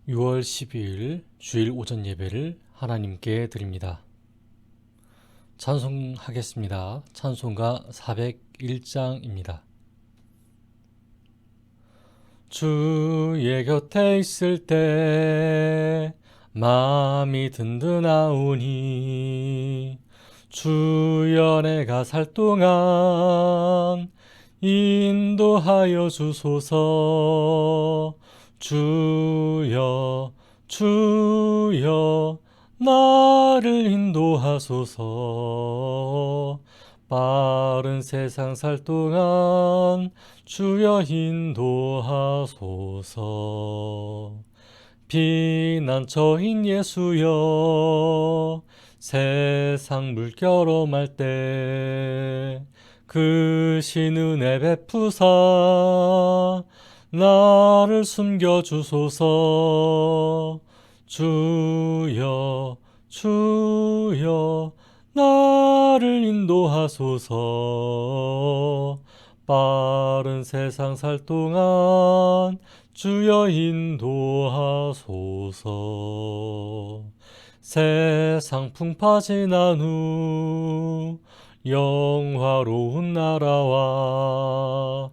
6월 12일 주일 오전 예배를 하나님께 드립니다. 찬송하겠습니다. 찬송가 401장입니다. 주의 곁에 있을 때 마음이 든든하오니 주여 내가 살 동안 인도하여 주소서. 주여 주여 나를 인도하소서. 빠른 세상 살 동안 주여 인도하소서. 피난처인 예수여 세상 물결험할 때 크신 은혜 베푸사 나를 숨겨주소서. 주여 주여 나를 인도하소서. 빠른 세상 살 동안 주여 인도하소서. 세상 풍파 지난 후 영화로운 나라와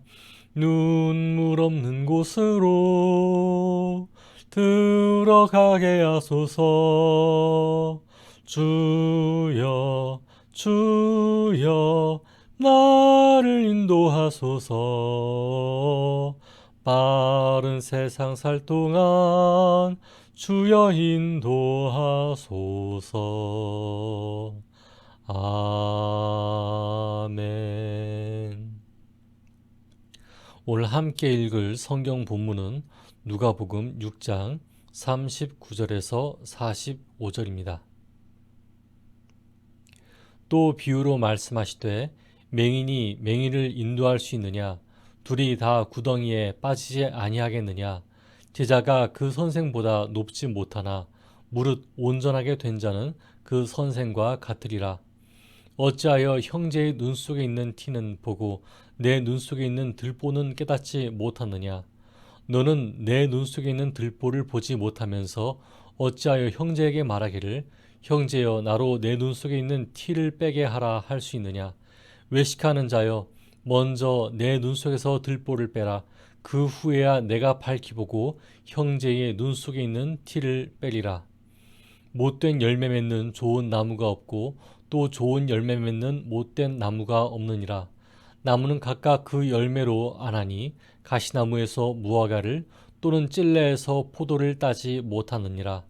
눈물 없는 곳으로 들어가게 하소서. 주여 주여 나를 인도하소서. 빠른 세상 살 동안 주여 인도하소서. 아멘. 오늘 함께 읽을 성경 본문은 누가복음 6장 39절에서 45절입니다. 또 비유로 말씀하시되 맹인이 맹인을 인도할 수 있느냐? 둘이 다 구덩이에 빠지지 아니하겠느냐? 제자가 그 선생보다 높지 못하나 무릇 온전하게 된 자는 그 선생과 같으리라. 어찌하여 형제의 눈 속에 있는 티는 보고 내 눈 속에 있는 들보는 깨닫지 못하느냐? 너는 내 눈 속에 있는 들보를 보지 못하면서 어찌하여 형제에게 말하기를 형제여 나로 내 눈 속에 있는 티를 빼게 하라 할 수 있느냐? 외식하는 자여 먼저 내 눈 속에서 들보를 빼라. 그 후에야 내가 밝히 보고 형제의 눈 속에 있는 티를 빼리라. 못된 열매 맺는 좋은 나무가 없고 또 좋은 열매 맺는 못된 나무가 없느니라. 나무는 각각 그 열매로 아나니 가시나무에서 무화과를 또는 찔레에서 포도를 따지 못하느니라.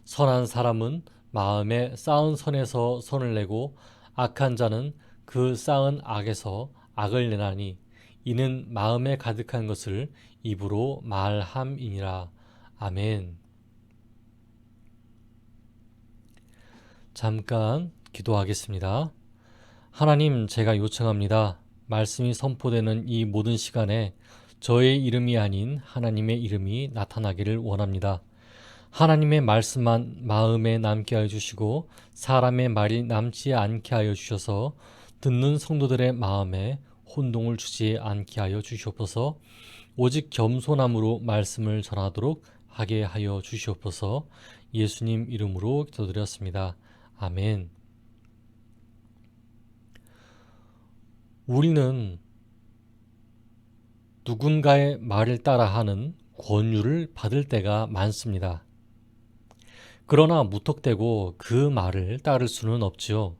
선한 사람은 마음에 쌓은 선에서 선을 내고 악한 자는 그 쌓은 악에서 악을 내나니 이는 마음에 가득한 것을 입으로 말함이니라. 아멘. 잠깐 기도하겠습니다. 하나님, 제가 요청합니다. 말씀이 선포되는 이 모든 시간에 저의 이름이 아닌 하나님의 이름이 나타나기를 원합니다. 하나님의 말씀만 마음에 남게 하여 주시고 사람의 말이 남지 않게 하여 주셔서 듣는 성도들의 마음에 혼동을 주지 않게 하여 주시옵소서. 오직 겸손함으로 말씀을 전하도록 하게 하여 주시옵소서. 예수님 이름으로 기도드렸습니다. 아멘. 우리는 누군가의 말을 따라하는 권유를 받을 때가 많습니다. 그러나 무턱대고 그 말을 따를 수는 없지요.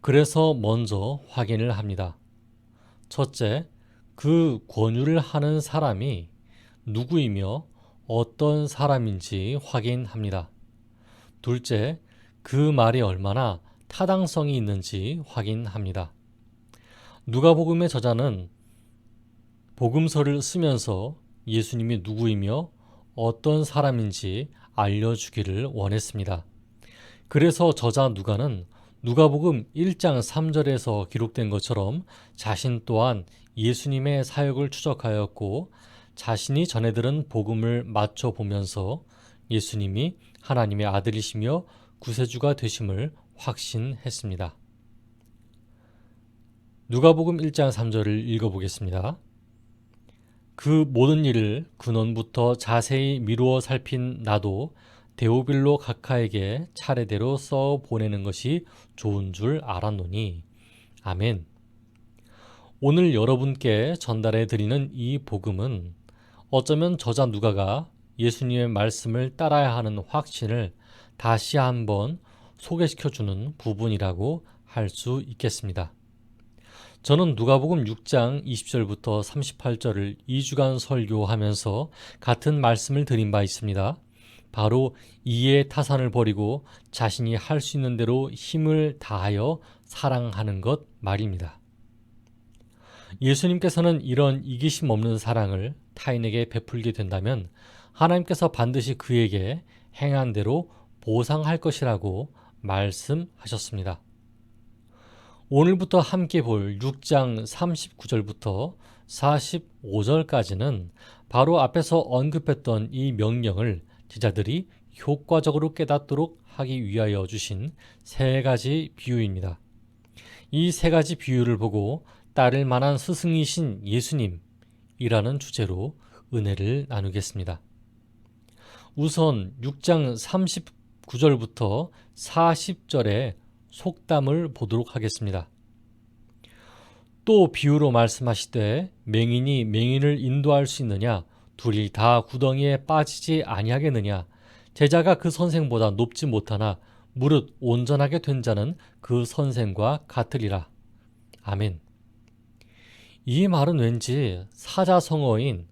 그래서 먼저 확인을 합니다. 첫째, 그 권유를 하는 사람이 누구이며 어떤 사람인지 확인합니다. 둘째, 그 말이 얼마나 타당성이 있는지 확인합니다. 누가복음의 저자는 복음서를 쓰면서 예수님이 누구이며 어떤 사람인지 알려주기를 원했습니다. 그래서 저자 누가는 누가복음 1장 3절에서 기록된 것처럼 자신 또한 예수님의 사역을 추적하였고 자신이 전해들은 복음을 맞춰보면서 예수님이 하나님의 아들이시며 구세주가 되심을 확신했습니다. 누가복음 1장 3절을 읽어보겠습니다. 그 모든 일을 근원부터 자세히 미루어 살핀 나도 데오빌로 각하에게 차례대로 써 보내는 것이 좋은 줄 알았노니. 아멘. 오늘 여러분께 전달해 드리는 이 복음은 어쩌면 저자 누가가 예수님의 말씀을 따라야 하는 확신을 다시 한번 소개시켜주는 부분이라고 할 수 있겠습니다. 저는 누가복음 6장 20절부터 38절을 2주간 설교하면서 같은 말씀을 드린 바 있습니다. 바로 이의 타산을 버리고 자신이 할 수 있는 대로 힘을 다하여 사랑하는 것 말입니다. 예수님께서는 이런 이기심 없는 사랑을 타인에게 베풀게 된다면 하나님께서 반드시 그에게 행한 대로 보상할 것이라고 말씀하셨습니다. 오늘부터 함께 볼 6장 39절부터 45절까지는 바로 앞에서 언급했던 이 명령을 제자들이 효과적으로 깨닫도록 하기 위하여 주신 세 가지 비유입니다. 이 세 가지 비유를 보고 따를 만한 스승이신 예수님이라는 주제로 은혜를 나누겠습니다. 우선 6장 39절부터 40절의 속담을 보도록 하겠습니다. 또 비유로 말씀하시되 맹인이 맹인을 인도할 수 있느냐? 둘이 다 구덩이에 빠지지 아니하겠느냐? 제자가 그 선생보다 높지 못하나 무릇 온전하게 된 자는 그 선생과 같으리라. 아멘. 이 말은 왠지 사자성어인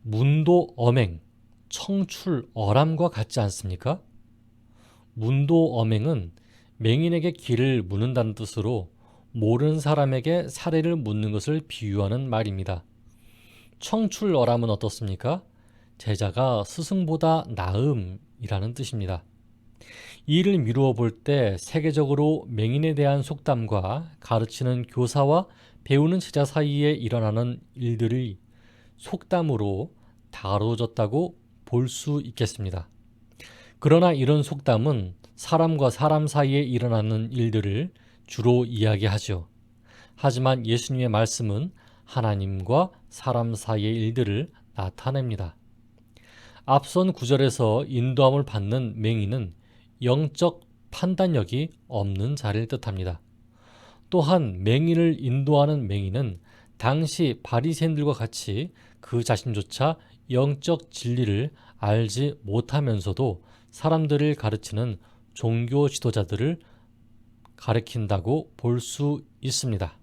문도어맹, 청출어람과 같지 않습니까? 문도어맹은 맹인에게 길을 묻는다는 뜻으로 모르는 사람에게 사례를 묻는 것을 비유하는 말입니다. 청출어람은 어떻습니까? 제자가 스승보다 나음이라는 뜻입니다. 이를 미루어 볼 때 세계적으로 맹인에 대한 속담과 가르치는 교사와 배우는 제자 사이에 일어나는 일들이 속담으로 다뤄졌다고 볼 수 있겠습니다. 그러나 이런 속담은 사람과 사람 사이에 일어나는 일들을 주로 이야기하죠. 하지만 예수님의 말씀은 하나님과 사람 사이의 일들을 나타냅니다. 앞선 구절에서 인도함을 받는 맹인은 영적 판단력이 없는 자를 뜻합니다. 또한 맹인을 인도하는 맹인은 당시 바리새인들과 같이 그 자신조차 영적 진리를 알지 못하면서도 사람들을 가르치는 종교 지도자들을 가리킨다고 볼 수 있습니다.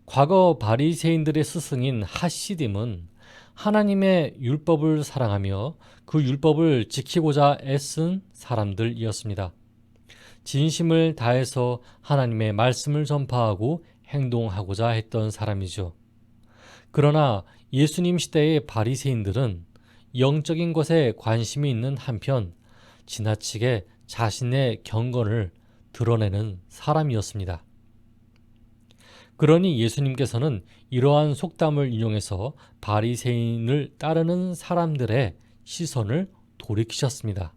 과거 바리새인들의 스승인 하시딤은 하나님의 율법을 사랑하며 그 율법을 지키고자 애쓴 사람들이었습니다. 진심을 다해서 하나님의 말씀을 전파하고 행동하고자 했던 사람이죠. 그러나 예수님 시대의 바리새인들은 영적인 것에 관심이 있는 한편 지나치게 자신의 경건을 드러내는 사람이었습니다. 그러니 예수님께서는 이러한 속담을 인용해서 바리새인을 따르는 사람들의 시선을 돌이키셨습니다.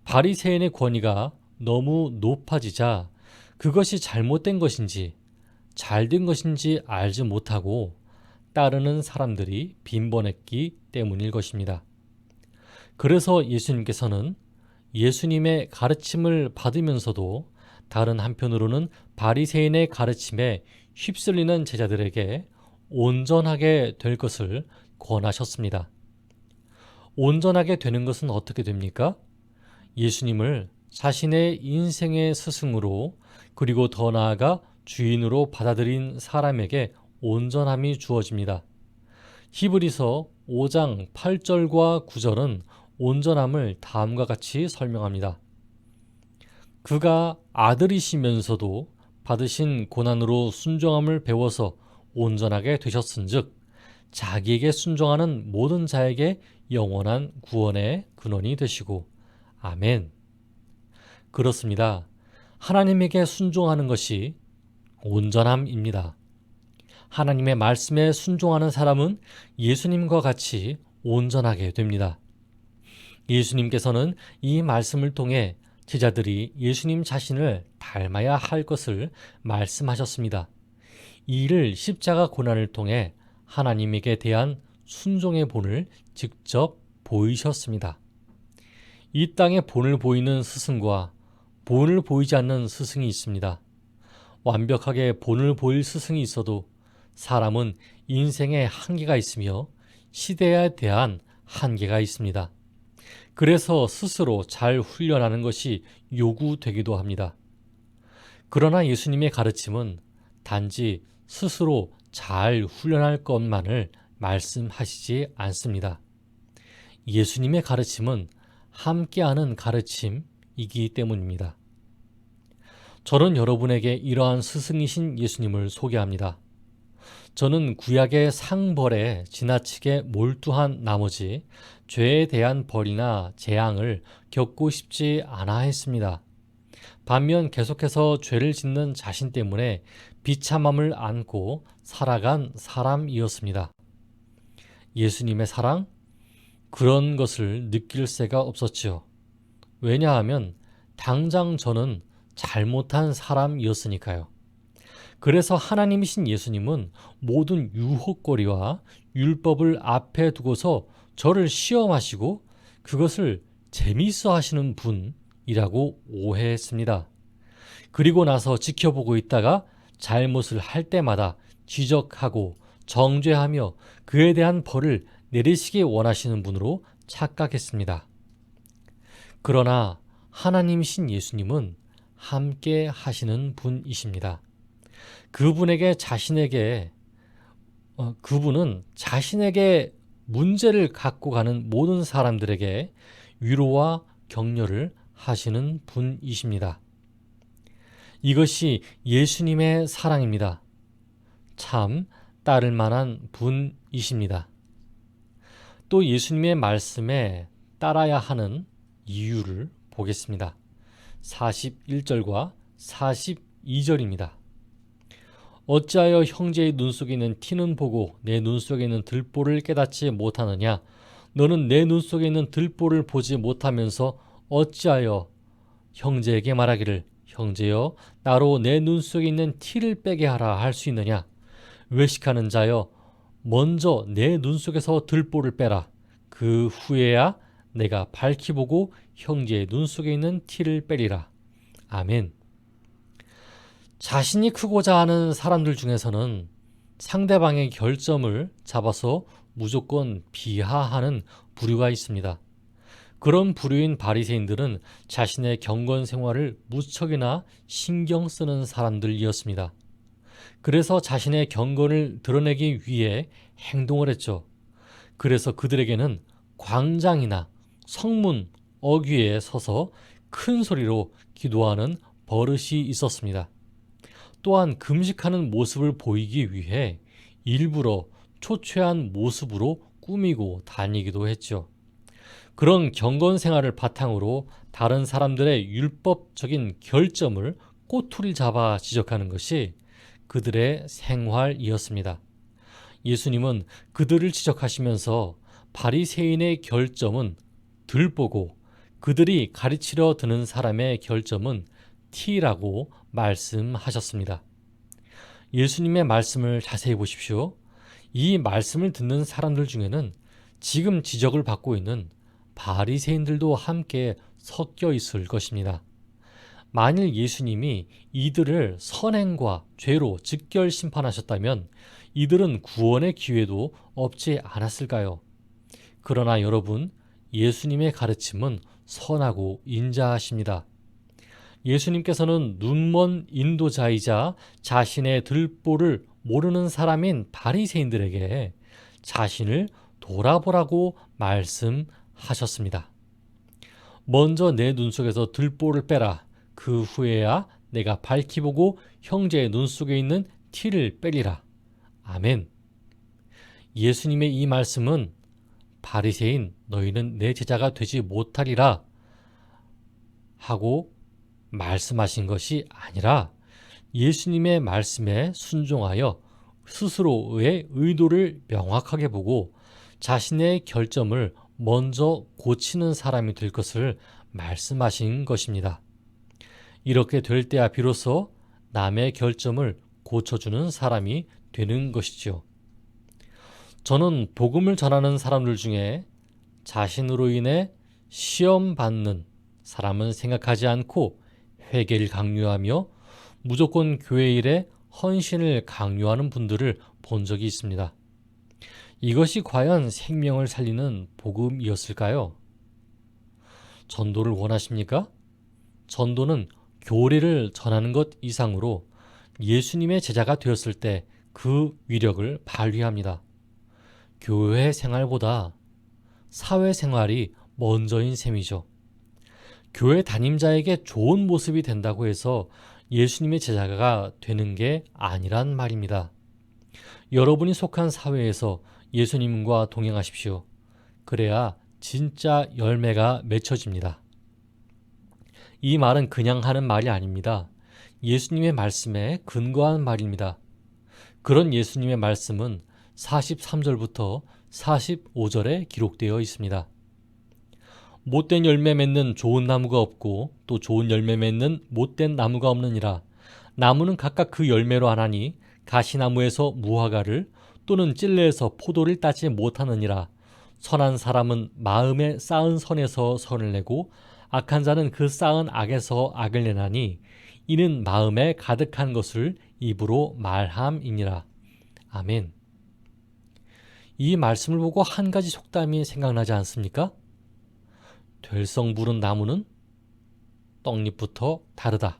바리새인의 권위가 너무 높아지자 그것이 잘못된 것인지 잘된 것인지 알지 못하고 따르는 사람들이 빈번했기 때문일 것입니다. 그래서 예수님께서는 예수님의 가르침을 받으면서도 다른 한편으로는 바리새인의 가르침에 휩쓸리는 제자들에게 온전하게 될 것을 권하셨습니다. 온전하게 되는 것은 어떻게 됩니까? 예수님을 자신의 인생의 스승으로 그리고 더 나아가 주인으로 받아들인 사람에게 온전함이 주어집니다. 히브리서 5장 8절과 9절은 온전함을 다음과 같이 설명합니다. 그가 아들이시면서도 받으신 고난으로 순종함을 배워서 온전하게 되셨은즉 자기에게 순종하는 모든 자에게 영원한 구원의 근원이 되시고 아멘. 그렇습니다. 하나님에게 순종하는 것이 온전함입니다. 하나님의 말씀에 순종하는 사람은 예수님과 같이 온전하게 됩니다. 예수님께서는 이 말씀을 통해 제자들이 예수님 자신을 닮아야 할 것을 말씀하셨습니다. 이를 십자가 고난을 통해 하나님에게 대한 순종의 본을 직접 보이셨습니다. 이 땅에 본을 보이는 스승과 본을 보이지 않는 스승이 있습니다. 완벽하게 본을 보일 스승이 있어도 사람은 인생에 한계가 있으며 시대에 대한 한계가 있습니다. 그래서 스스로 잘 훈련하는 것이 요구되기도 합니다. 그러나 예수님의 가르침은 단지 스스로 잘 훈련할 것만을 말씀하시지 않습니다. 예수님의 가르침은 함께하는 가르침이기 때문입니다. 저는 여러분에게 이러한 스승이신 예수님을 소개합니다. 저는 구약의 상벌에 지나치게 몰두한 나머지 죄에 대한 벌이나 재앙을 겪고 싶지 않아 했습니다. 반면 계속해서 죄를 짓는 자신 때문에 비참함을 안고 살아간 사람이었습니다. 예수님의 사랑? 그런 것을 느낄 새가 없었지요. 왜냐하면 당장 저는 잘못한 사람이었으니까요. 그래서 하나님이신 예수님은 모든 유혹거리와 율법을 앞에 두고서 저를 시험하시고 그것을 재미있어 하시는 분이라고 오해했습니다. 그리고 나서 지켜보고 있다가 잘못을 할 때마다 지적하고 정죄하며 그에 대한 벌을 내리시기 원하시는 분으로 착각했습니다. 그러나 하나님이신 예수님은 함께 하시는 분이십니다. 그분은 자신에게 문제를 갖고 가는 모든 사람들에게 위로와 격려를 하시는 분이십니다. 이것이 예수님의 사랑입니다. 참 따를 만한 분이십니다. 또 예수님의 말씀에 따라야 하는 이유를 보겠습니다. 41절과 42절입니다. 어찌하여 형제의 눈 속에 있는 티는 보고 내 눈 속에 있는 들보를 깨닫지 못하느냐? 너는 내 눈 속에 있는 들보를 보지 못하면서 어찌하여 형제에게 말하기를 형제여 나로 내 눈 속에 있는 티를 빼게 하라 할 수 있느냐? 외식하는 자여 먼저 내 눈 속에서 들보를 빼라. 그 후에야 내가 밝히 보고 형제의 눈 속에 있는 티를 빼리라. 아멘. 자신이 크고자 하는 사람들 중에서는 상대방의 결점을 잡아서 무조건 비하하는 부류가 있습니다. 그런 부류인 바리새인들은 자신의 경건 생활을 무척이나 신경 쓰는 사람들이었습니다. 그래서 자신의 경건을 드러내기 위해 행동을 했죠. 그래서 그들에게는 광장이나 성문 어귀에 서서 큰 소리로 기도하는 버릇이 있었습니다. 또한 금식하는 모습을 보이기 위해 일부러 초췌한 모습으로 꾸미고 다니기도 했죠. 그런 경건 생활을 바탕으로 다른 사람들의 율법적인 결점을 꼬투리 잡아 지적하는 것이 그들의 생활이었습니다. 예수님은 그들을 지적하시면서 바리새인의 결점은 들보고 그들이 가르치려 드는 사람의 결점은 티라고 말씀하셨습니다. 예수님의 말씀을 자세히 보십시오. 이 말씀을 듣는 사람들 중에는 지금 지적을 받고 있는 바리새인들도 함께 섞여 있을 것입니다. 만일 예수님이 이들을 선행과 죄로 즉결 심판하셨다면 이들은 구원의 기회도 없지 않았을까요? 그러나 여러분, 예수님의 가르침은 선하고 인자하십니다. 예수님께서는 눈먼 인도자이자 자신의 들보를 모르는 사람인 바리새인들에게 자신을 돌아보라고 말씀하셨습니다. 먼저 내 눈 속에서 들보를 빼라. 그 후에야 내가 밝히 보고 형제의 눈 속에 있는 티를 빼리라. 아멘. 예수님의 이 말씀은 바리새인 너희는 내 제자가 되지 못하리라 하고 말씀하신 것이 아니라 예수님의 말씀에 순종하여 스스로의 의도를 명확하게 보고 자신의 결점을 먼저 고치는 사람이 될 것을 말씀하신 것입니다. 이렇게 될 때야 비로소 남의 결점을 고쳐주는 사람이 되는 것이죠. 저는 복음을 전하는 사람들 중에 자신으로 인해 시험 받는 사람은 생각하지 않고 회개를 강요하며 무조건 교회 일에 헌신을 강요하는 분들을 본 적이 있습니다. 이것이 과연 생명을 살리는 복음이었을까요? 전도를 원하십니까? 전도는 교리를 전하는 것 이상으로 예수님의 제자가 되었을 때 그 위력을 발휘합니다. 교회 생활보다 사회 생활이 먼저인 셈이죠. 교회 담임자에게 좋은 모습이 된다고 해서 예수님의 제자가 되는 게 아니란 말입니다. 여러분이 속한 사회에서 예수님과 동행하십시오. 그래야 진짜 열매가 맺혀집니다. 이 말은 그냥 하는 말이 아닙니다. 예수님의 말씀에 근거한 말입니다. 그런 예수님의 말씀은 43절부터 45절에 기록되어 있습니다. 못된 열매 맺는 좋은 나무가 없고 또 좋은 열매 맺는 못된 나무가 없느니라. 나무는 각각 그 열매로 하나니 가시나무에서 무화과를 또는 찔레에서 포도를 따지 못하느니라. 선한 사람은 마음에 쌓은 선에서 선을 내고 악한 자는 그 쌓은 악에서 악을 내나니 이는 마음에 가득한 것을 입으로 말함이니라. 아멘. 이 말씀을 보고 한 가지 속담이 생각나지 않습니까? 될성 부른 나무는 떡잎부터 다르다.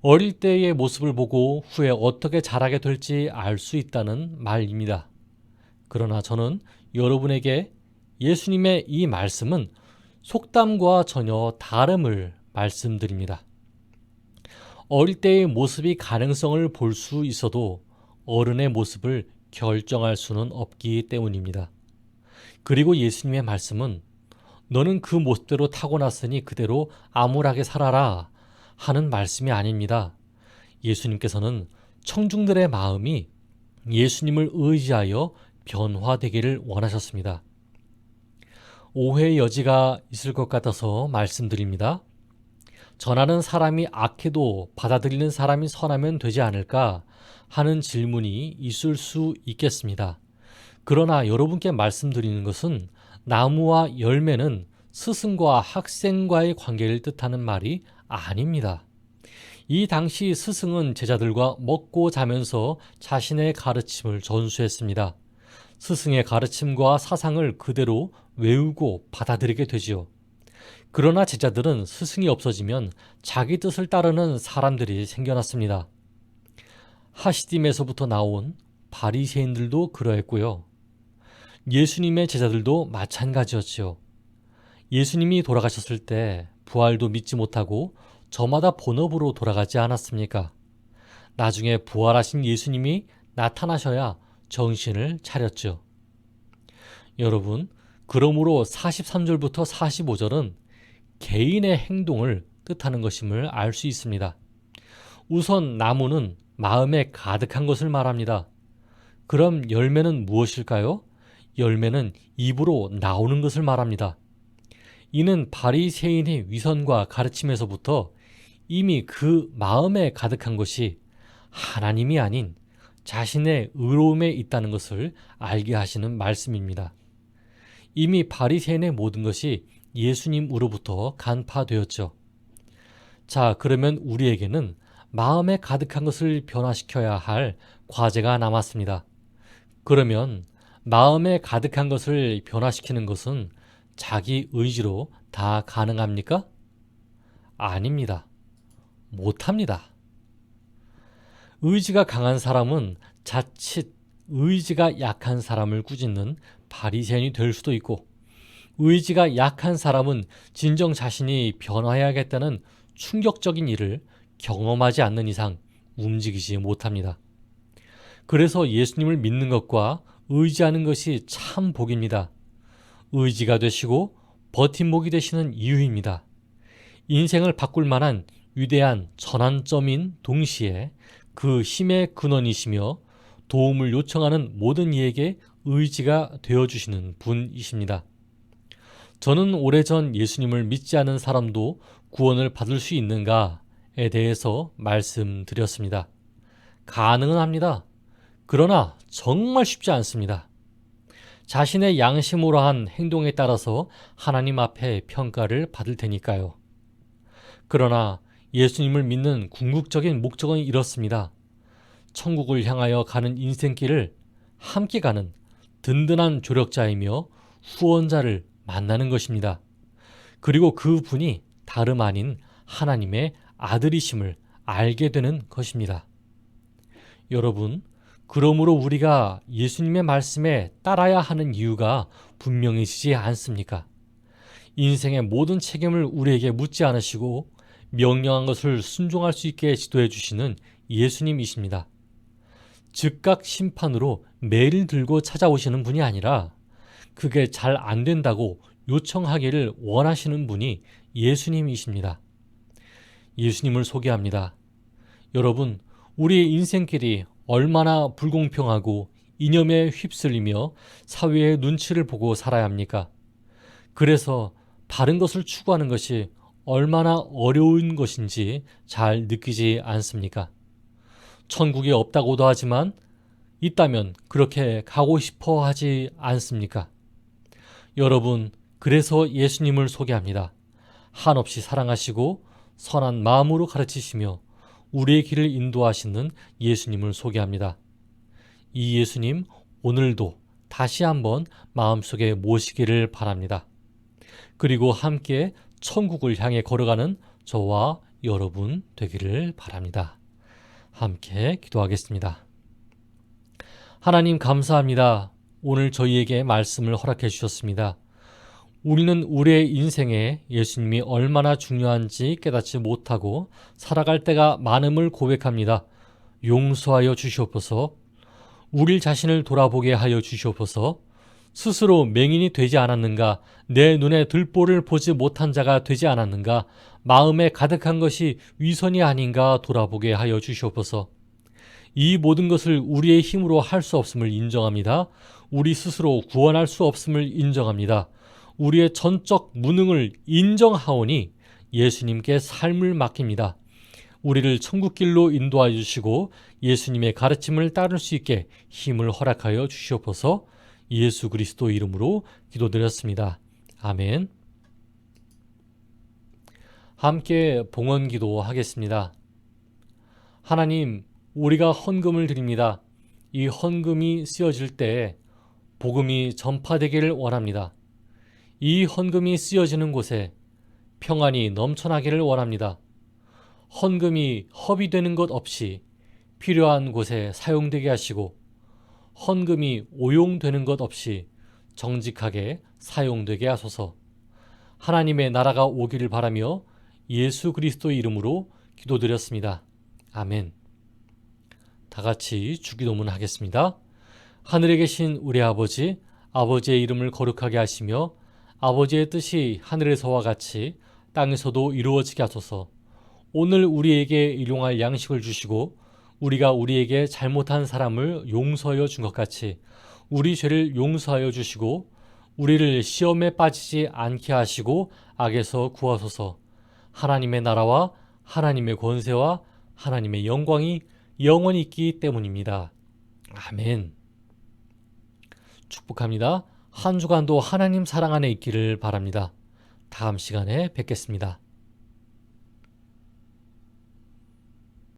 어릴 때의 모습을 보고 후에 어떻게 자라게 될지 알 수 있다는 말입니다. 그러나 저는 여러분에게 예수님의 이 말씀은 속담과 전혀 다름을 말씀드립니다. 어릴 때의 모습이 가능성을 볼 수 있어도 어른의 모습을 결정할 수는 없기 때문입니다. 그리고 예수님의 말씀은 너는 그 모습대로 타고났으니 그대로 암울하게 살아라 하는 말씀이 아닙니다. 예수님께서는 청중들의 마음이 예수님을 의지하여 변화되기를 원하셨습니다. 오해의 여지가 있을 것 같아서 말씀드립니다. 전하는 사람이 악해도 받아들이는 사람이 선하면 되지 않을까 하는 질문이 있을 수 있겠습니다. 그러나 여러분께 말씀드리는 것은 나무와 열매는 스승과 학생과의 관계를 뜻하는 말이 아닙니다. 이 당시 스승은 제자들과 먹고 자면서 자신의 가르침을 전수했습니다. 스승의 가르침과 사상을 그대로 외우고 받아들이게 되지요. 그러나 제자들은 스승이 없어지면 자기 뜻을 따르는 사람들이 생겨났습니다. 하시딤에서부터 나온 바리새인들도 그러했고요. 예수님의 제자들도 마찬가지였지요. 예수님이 돌아가셨을 때 부활도 믿지 못하고 저마다 본업으로 돌아가지 않았습니까? 나중에 부활하신 예수님이 나타나셔야 정신을 차렸죠. 여러분, 그러므로 43절부터 45절은 개인의 행동을 뜻하는 것임을 알 수 있습니다. 우선 나무는 마음에 가득한 것을 말합니다. 그럼 열매는 무엇일까요? 열매는 입으로 나오는 것을 말합니다. 이는 바리새인의 위선과 가르침에서부터 이미 그 마음에 가득한 것이 하나님이 아닌 자신의 의로움에 있다는 것을 알게 하시는 말씀입니다. 이미 바리새인의 모든 것이 예수님으로부터 간파되었죠. 자, 그러면 우리에게는 마음에 가득한 것을 변화시켜야 할 과제가 남았습니다. 그러면 마음에 가득한 것을 변화시키는 것은 자기 의지로 다 가능합니까? 아닙니다. 못합니다. 의지가 강한 사람은 자칫 의지가 약한 사람을 꾸짖는 바리새인이 될 수도 있고, 의지가 약한 사람은 진정 자신이 변화해야겠다는 충격적인 일을 경험하지 않는 이상 움직이지 못합니다. 그래서 예수님을 믿는 것과 의지하는 것이 참 복입니다. 의지가 되시고 버팀목이 되시는 이유입니다. 인생을 바꿀 만한 위대한 전환점인 동시에 그 힘의 근원이시며 도움을 요청하는 모든 이에게 의지가 되어주시는 분이십니다. 저는 오래전 예수님을 믿지 않은 사람도 구원을 받을 수 있는가에 대해서 말씀드렸습니다. 가능은 합니다. 그러나 정말 쉽지 않습니다. 자신의 양심으로 한 행동에 따라서 하나님 앞에 평가를 받을 테니까요. 그러나 예수님을 믿는 궁극적인 목적은 이렇습니다. 천국을 향하여 가는 인생길을 함께 가는 든든한 조력자이며 후원자를 만나는 것입니다. 그리고 그 분이 다름 아닌 하나님의 아들이심을 알게 되는 것입니다. 여러분, 그러므로 우리가 예수님의 말씀에 따라야 하는 이유가 분명해지지 않습니까? 인생의 모든 책임을 우리에게 묻지 않으시고 명령한 것을 순종할 수 있게 지도해 주시는 예수님이십니다. 즉각 심판으로 매를 들고 찾아오시는 분이 아니라 그게 잘 안 된다고 요청하기를 원하시는 분이 예수님이십니다. 예수님을 소개합니다. 여러분, 우리의 인생길이 얼마나 불공평하고 이념에 휩쓸리며 사회의 눈치를 보고 살아야 합니까? 그래서 다른 것을 추구하는 것이 얼마나 어려운 것인지 잘 느끼지 않습니까? 천국이 없다고도 하지만 있다면 그렇게 가고 싶어 하지 않습니까? 여러분, 그래서 예수님을 소개합니다. 한없이 사랑하시고 선한 마음으로 가르치시며 우리의 길을 인도하시는 예수님을 소개합니다. 이 예수님, 오늘도 다시 한번 마음속에 모시기를 바랍니다. 그리고 함께 천국을 향해 걸어가는 저와 여러분 되기를 바랍니다. 함께 기도하겠습니다. 하나님 감사합니다. 오늘 저희에게 말씀을 허락해 주셨습니다. 우리는 우리의 인생에 예수님이 얼마나 중요한지 깨닫지 못하고 살아갈 때가 많음을 고백합니다. 용서하여 주시옵소서. 우리 자신을 돌아보게 하여 주시옵소서. 스스로 맹인이 되지 않았는가? 내 눈에 들보를 보지 못한 자가 되지 않았는가? 마음에 가득한 것이 위선이 아닌가 돌아보게 하여 주시옵소서. 이 모든 것을 우리의 힘으로 할 수 없음을 인정합니다. 우리 스스로 구원할 수 없음을 인정합니다. 우리의 전적 무능을 인정하오니 예수님께 삶을 맡깁니다. 우리를 천국길로 인도하여 주시고 예수님의 가르침을 따를 수 있게 힘을 허락하여 주시옵소서. 예수 그리스도 이름으로 기도드렸습니다. 아멘. 함께 봉헌기도 하겠습니다. 하나님, 우리가 헌금을 드립니다. 이 헌금이 쓰여질 때 복음이 전파되기를 원합니다. 이 헌금이 쓰여지는 곳에 평안이 넘쳐나기를 원합니다. 헌금이 허비되는 것 없이 필요한 곳에 사용되게 하시고 헌금이 오용되는 것 없이 정직하게 사용되게 하소서. 하나님의 나라가 오기를 바라며 예수 그리스도의 이름으로 기도드렸습니다. 아멘. 다 같이 주기도문 하겠습니다. 하늘에 계신 우리 아버지, 아버지의 이름을 거룩하게 하시며 아버지의 뜻이 하늘에서와 같이 땅에서도 이루어지게 하소서. 오늘 우리에게 일용할 양식을 주시고 우리가 우리에게 잘못한 사람을 용서하여 준 것 같이 우리 죄를 용서하여 주시고 우리를 시험에 빠지지 않게 하시고 악에서 구하소서. 하나님의 나라와 하나님의 권세와 하나님의 영광이 영원히 있기 때문입니다. 아멘. 축복합니다. 한 주간도 하나님 사랑 안에 있기를 바랍니다. 다음 시간에 뵙겠습니다.